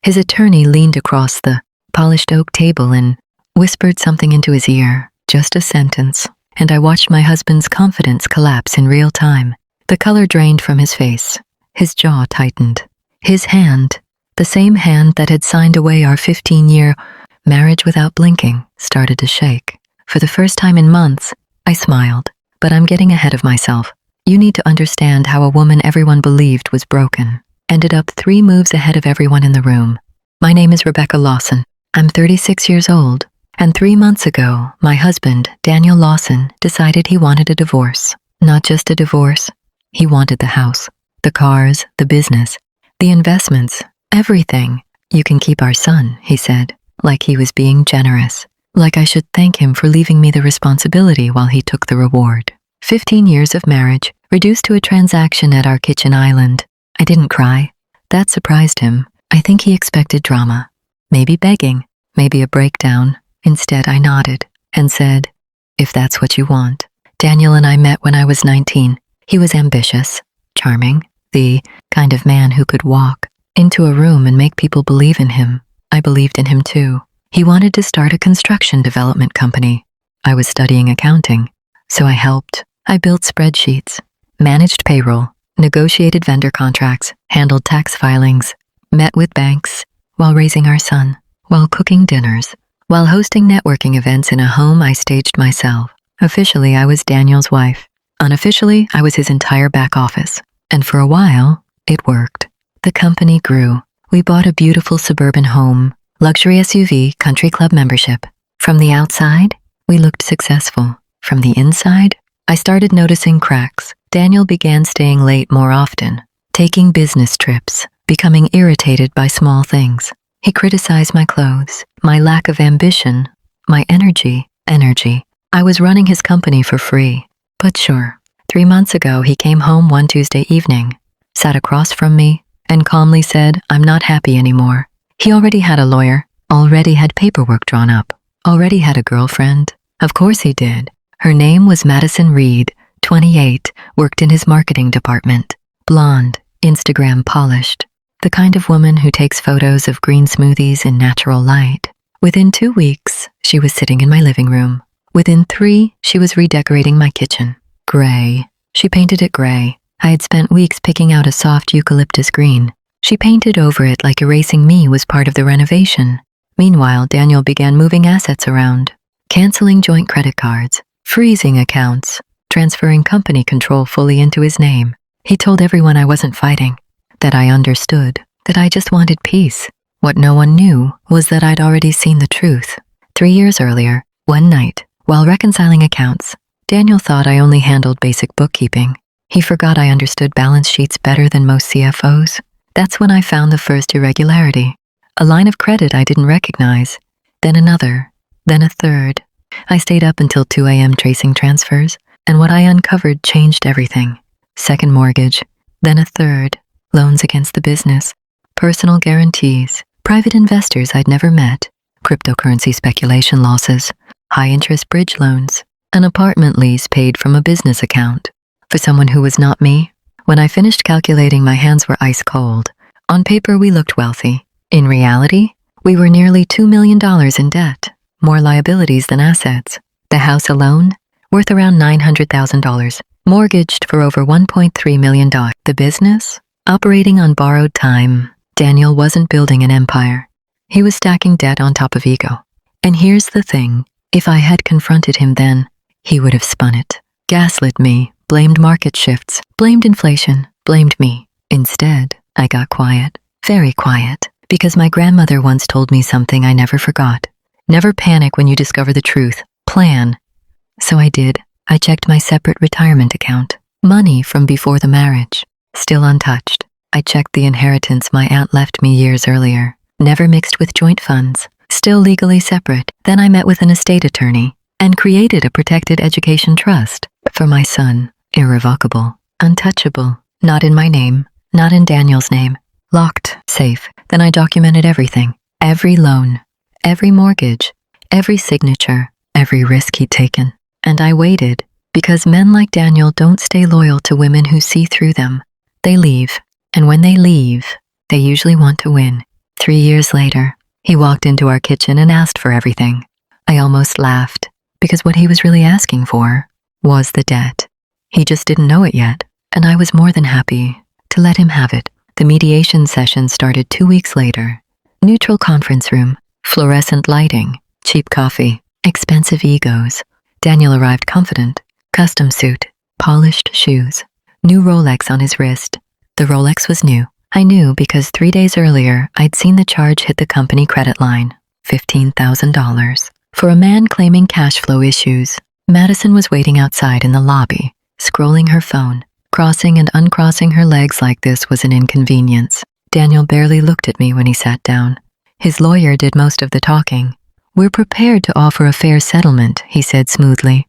His attorney leaned across the polished oak table and whispered something into his ear, just a sentence, and I watched my husband's confidence collapse in real time. The color drained from his face. His jaw tightened. His hand, the same hand that had signed away our 15-year marriage without blinking, started to shake. For the first time in months, I smiled. But I'm getting ahead of myself. You need to understand how a woman everyone believed was broken ended up 3 moves ahead of everyone in the room. My name is Rebecca Lawson. I'm 36 years old, and 3 months ago, my husband, Daniel Lawson, decided he wanted a divorce. Not just a divorce. He wanted the house, the cars, the business, the investments, everything. You can keep our son, he said, like he was being generous. Like I should thank him for leaving me the responsibility while he took the reward. 15 years of marriage, reduced to a transaction at our kitchen island. I didn't cry. That surprised him. I think he expected drama. Maybe begging, maybe a breakdown. Instead, I nodded and said, if that's what you want. Daniel and I met when I was 19. He was ambitious, charming, the kind of man who could walk into a room and make people believe in him. I believed in him too. He wanted to start a construction development company. I was studying accounting, so I helped. I built spreadsheets, managed payroll, negotiated vendor contracts, handled tax filings, met with banks, while raising our son, while cooking dinners, while hosting networking events in a home I staged myself. Officially, I was Daniel's wife. Unofficially, I was his entire back office. And for a while, it worked. The company grew. We bought a beautiful suburban home, luxury SUV, country club membership. From the outside, we looked successful. From the inside, I started noticing cracks. Daniel began staying late more often, taking business trips, becoming irritated by small things. He criticized my clothes, my lack of ambition, my energy. I was running his company for free. But sure, 3 months ago he came home one Tuesday evening, sat across from me, and calmly said, I'm not happy anymore. He already had a lawyer, already had paperwork drawn up, already had a girlfriend. Of course he did. Her name was Madison Reed, 28, worked in his marketing department. Blonde, Instagram polished. The kind of woman who takes photos of green smoothies in natural light. Within 2 weeks, she was sitting in my living room. Within 3, she was redecorating my kitchen. Gray. She painted it gray. I had spent weeks picking out a soft eucalyptus green. She painted over it like erasing me was part of the renovation. Meanwhile, Daniel began moving assets around, canceling joint credit cards, freezing accounts, transferring company control fully into his name. He told everyone I wasn't fighting, that I understood, that I just wanted peace. What no one knew was that I'd already seen the truth. 3 years earlier, one night, while reconciling accounts, Daniel thought I only handled basic bookkeeping. He forgot I understood balance sheets better than most CFOs. That's when I found the first irregularity. A line of credit I didn't recognize, then another, then a third. I stayed up until 2 a.m. tracing transfers, and what I uncovered changed everything. Second mortgage, then a third, loans against the business, personal guarantees, private investors I'd never met, cryptocurrency speculation losses, high-interest bridge loans, an apartment lease paid from a business account. For someone who was not me, when I finished calculating, my hands were ice cold. On paper, we looked wealthy. In reality, we were nearly $2 million in debt, more liabilities than assets. The house alone, worth around $900,000, mortgaged for over $1.3 million. The business, operating on borrowed time. Daniel wasn't building an empire. He was stacking debt on top of ego. And here's the thing, if I had confronted him then, he would have spun it, gaslit me, blamed market shifts, blamed inflation, blamed me. Instead, I got quiet, very quiet, because my grandmother once told me something I never forgot. Never panic when you discover the truth. Plan. So I did. I checked my separate retirement account. Money from before the marriage. Still untouched. I checked the inheritance my aunt left me years earlier. Never mixed with joint funds. Still legally separate. Then I met with an estate attorney and created a protected education trust for my son. Irrevocable. Untouchable. Not in my name. Not in Daniel's name. Locked. Safe. Then I documented everything. Every loan. Every mortgage. Every signature. Every risk he'd taken. And I waited, because men like Daniel don't stay loyal to women who see through them. They leave, and when they leave, they usually want to win. 3 years later, he walked into our kitchen and asked for everything. I almost laughed, because what he was really asking for was the debt. He just didn't know it yet, and I was more than happy to let him have it. The mediation session started 2 weeks later. Neutral conference room, fluorescent lighting, cheap coffee, expensive egos. Daniel arrived confident, custom suit, polished shoes, new Rolex on his wrist. The Rolex was new. I knew because 3 days earlier, I'd seen the charge hit the company credit line, $15,000. For a man claiming cash flow issues, Madison was waiting outside in the lobby, scrolling her phone. Crossing and uncrossing her legs like this was an inconvenience. Daniel barely looked at me when he sat down. His lawyer did most of the talking. "We're prepared to offer a fair settlement," he said smoothly.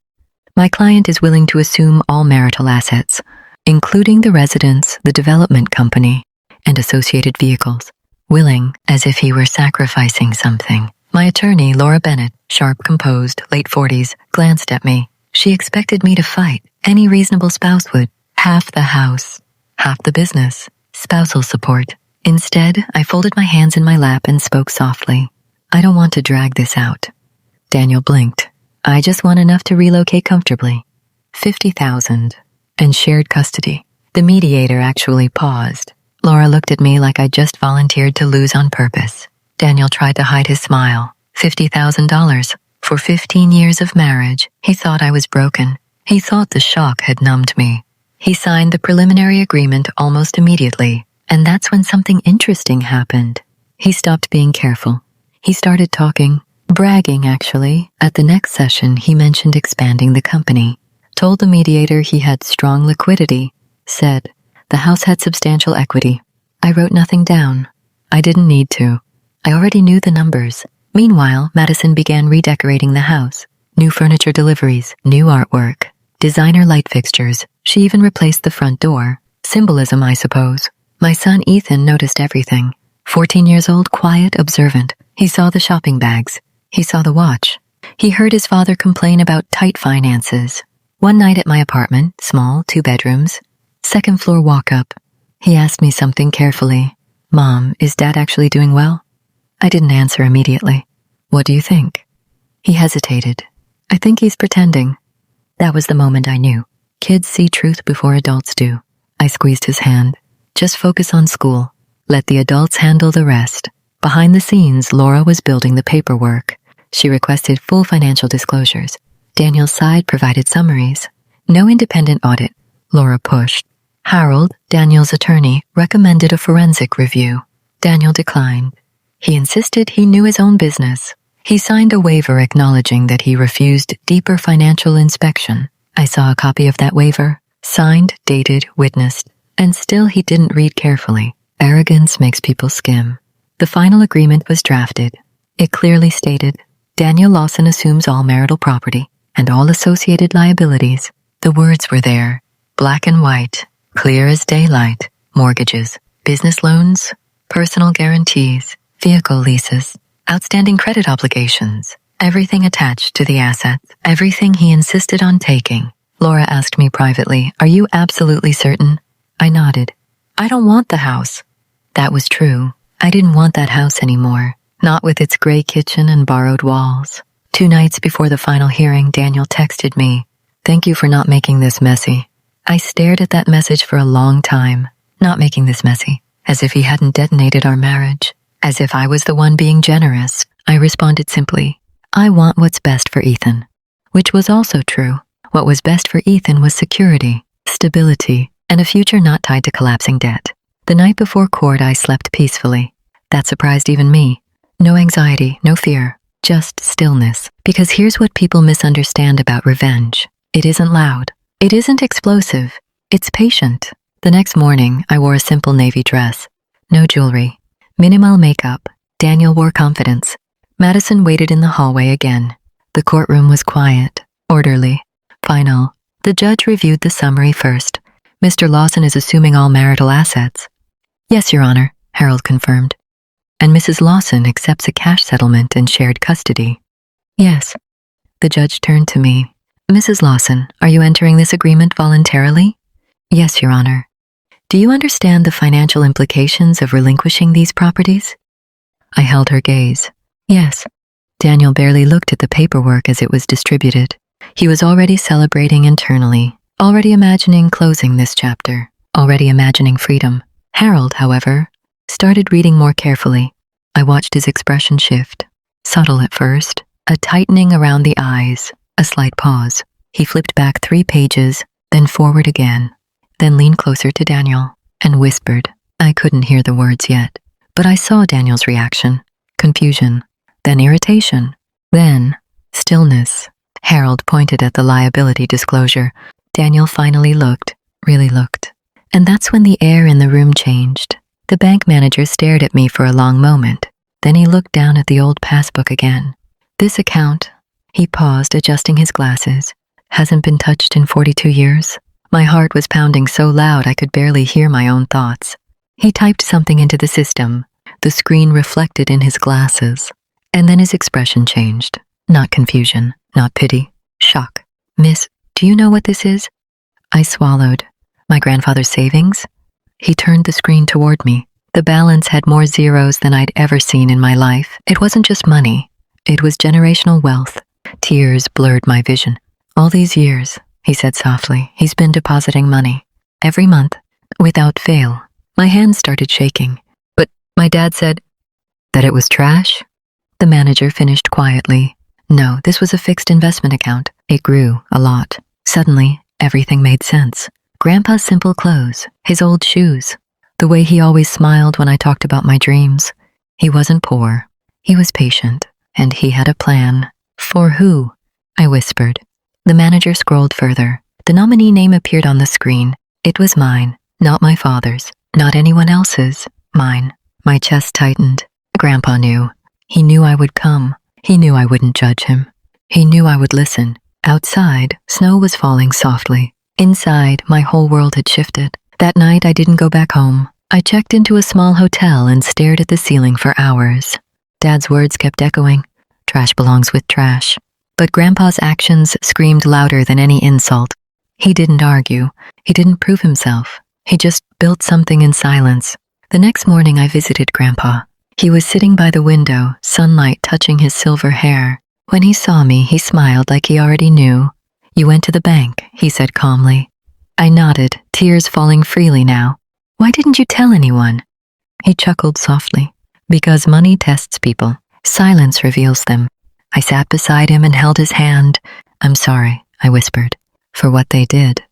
"My client is willing to assume all marital assets, including the residence, the development company, and associated vehicles. Willing, as if he were sacrificing something." My attorney, Laura Bennett, sharp, composed, late 40s, glanced at me. She expected me to fight. Any reasonable spouse would. Half the house, half the business, spousal support. Instead, I folded my hands in my lap and spoke softly. "I don't want to drag this out." Daniel blinked. "I just want enough to relocate comfortably. 50,000 and shared custody." The mediator actually paused. Laura looked at me like I just volunteered to lose on purpose. Daniel tried to hide his smile. $50,000 for 15 years of marriage. He thought I was broken. He thought the shock had numbed me. He signed the preliminary agreement almost immediately, and that's when something interesting happened. He stopped being careful. He started talking, bragging actually. At the next session, he mentioned expanding the company, told the mediator he had strong liquidity, said the house had substantial equity. I wrote nothing down. I didn't need to. I already knew the numbers. Meanwhile, Madison began redecorating the house. New furniture deliveries, new artwork, designer light fixtures. She even replaced the front door. Symbolism, I suppose. My son Ethan noticed everything. 14 years old, quiet, observant. He saw the shopping bags. He saw the watch. He heard his father complain about tight finances. One night at my apartment, small, 2 bedrooms, 2nd floor walk-up, he asked me something carefully. "Mom, is Dad actually doing well?" I didn't answer immediately. "What do you think?" He hesitated. "I think he's pretending." That was the moment I knew. Kids see truth before adults do. I squeezed his hand. "Just focus on school. Let the adults handle the rest." Behind the scenes, Laura was building the paperwork. She requested full financial disclosures. Daniel's side provided summaries. No independent audit. Laura pushed. Harold, Daniel's attorney, recommended a forensic review. Daniel declined. He insisted he knew his own business. He signed a waiver acknowledging that he refused deeper financial inspection. I saw a copy of that waiver, signed, dated, witnessed, and still he didn't read carefully. Arrogance makes people skim. The final agreement was drafted. It clearly stated, Daniel Lawson assumes all marital property and all associated liabilities. The words were there, black and white, clear as daylight. Mortgages, business loans, personal guarantees, vehicle leases, outstanding credit obligations, everything attached to the assets, everything he insisted on taking. Laura asked me privately, "Are you absolutely certain?" I nodded. "I don't want the house." That was true. I didn't want that house anymore, not with its gray kitchen and borrowed walls. 2 nights before the final hearing, Daniel texted me, "Thank you for not making this messy." I stared at that message for a long time. Not making this messy, as if he hadn't detonated our marriage, as if I was the one being generous. I responded simply, "I want what's best for Ethan," which was also true. What was best for Ethan was security, stability, and a future not tied to collapsing debt. The night before court, I slept peacefully. That surprised even me. No anxiety, no fear, just stillness. Because here's what people misunderstand about revenge. It isn't loud. It isn't explosive. It's patient. The next morning, I wore a simple navy dress. No jewelry. Minimal makeup. Daniel wore confidence. Madison waited in the hallway again. The courtroom was quiet, orderly, final. The judge reviewed the summary first. "Mr. Lawson is assuming all marital assets." "Yes, Your Honor," Harold confirmed. "And Mrs. Lawson accepts a cash settlement and shared custody." "Yes." The judge turned to me. "Mrs. Lawson, are you entering this agreement voluntarily?" "Yes, Your Honor." "Do you understand the financial implications of relinquishing these properties?" I held her gaze. Yes. Daniel barely looked at the paperwork as it was distributed. He was already celebrating internally, already imagining closing this chapter, already imagining freedom. Harold, however, started reading more carefully. I watched his expression shift. Subtle at first, a tightening around the eyes, a slight pause. He flipped back 3 pages, then forward again, then leaned closer to Daniel and whispered. I couldn't hear the words yet, but I saw Daniel's reaction. Confusion, then irritation, then stillness. Harold pointed at the liability disclosure. Daniel finally looked, really looked. And that's when the air in the room changed. The bank manager stared at me for a long moment. Then he looked down at the old passbook again. This account, he paused, adjusting his glasses, hasn't been touched in 42 years. My heart was pounding so loud I could barely hear my own thoughts. He typed something into the system. The screen reflected in his glasses. And then his expression changed. Not confusion, not pity, shock. Miss, do you know what this is? I swallowed. My grandfather's savings? He turned the screen toward me. The balance had more zeros than I'd ever seen in my life. It wasn't just money. It was generational wealth. Tears blurred my vision. All these years, he said softly, he's been depositing money. Every month, without fail. My hands started shaking. But my dad said that it was trash? The manager finished quietly. No, this was a fixed investment account. It grew a lot. Suddenly, everything made sense. Grandpa's simple clothes, his old shoes, the way he always smiled when I talked about my dreams. He wasn't poor. He was patient, and he had a plan. For who? I whispered. The manager scrolled further. The nominee name appeared on the screen. It was mine, not my father's, not anyone else's, mine. My chest tightened. Grandpa knew. He knew I would come. He knew I wouldn't judge him. He knew I would listen. Outside, snow was falling softly. Inside, my whole world had shifted. That night, I didn't go back home. I checked into a small hotel and stared at the ceiling for hours. Dad's words kept echoing. Trash belongs with trash. But Grandpa's actions screamed louder than any insult. He didn't argue. He didn't prove himself. He just built something in silence. The next morning, I visited Grandpa. He was sitting by the window, sunlight touching his silver hair. When he saw me, he smiled like he already knew. You went to the bank, he said calmly. I nodded, tears falling freely now. Why didn't you tell anyone? He chuckled softly. Because money tests people. Silence reveals them. I sat beside him and held his hand. I'm sorry, I whispered, for what they did.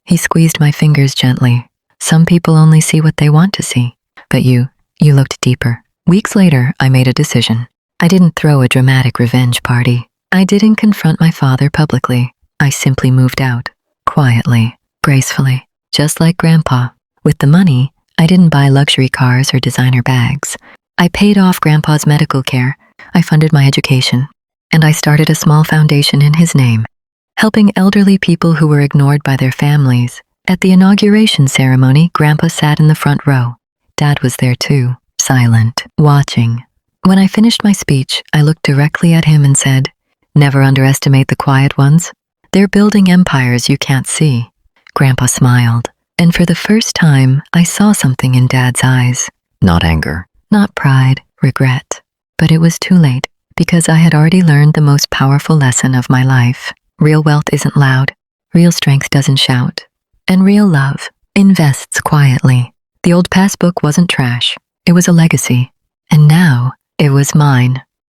He squeezed my fingers gently. Some people only see what they want to see. But you looked deeper. Weeks later, I made a decision. I didn't throw a dramatic revenge party. I didn't confront my father publicly. I simply moved out, quietly, gracefully, just like Grandpa. With the money, I didn't buy luxury cars or designer bags. I paid off Grandpa's medical care, I funded my education, and I started a small foundation in his name, helping elderly people who were ignored by their families. At the inauguration ceremony, Grandpa sat in the front row. Dad was there too, silent, watching. When I finished my speech, I looked directly at him and said, never underestimate the quiet ones. They're building empires you can't see. Grandpa smiled, and for the first time, I saw something in Dad's eyes. Not anger, not pride, regret. But it was too late, because I had already learned the most powerful lesson of my life. Real wealth isn't loud, real strength doesn't shout, and real love invests quietly. The old passbook wasn't trash, it was a legacy, and now it was mine.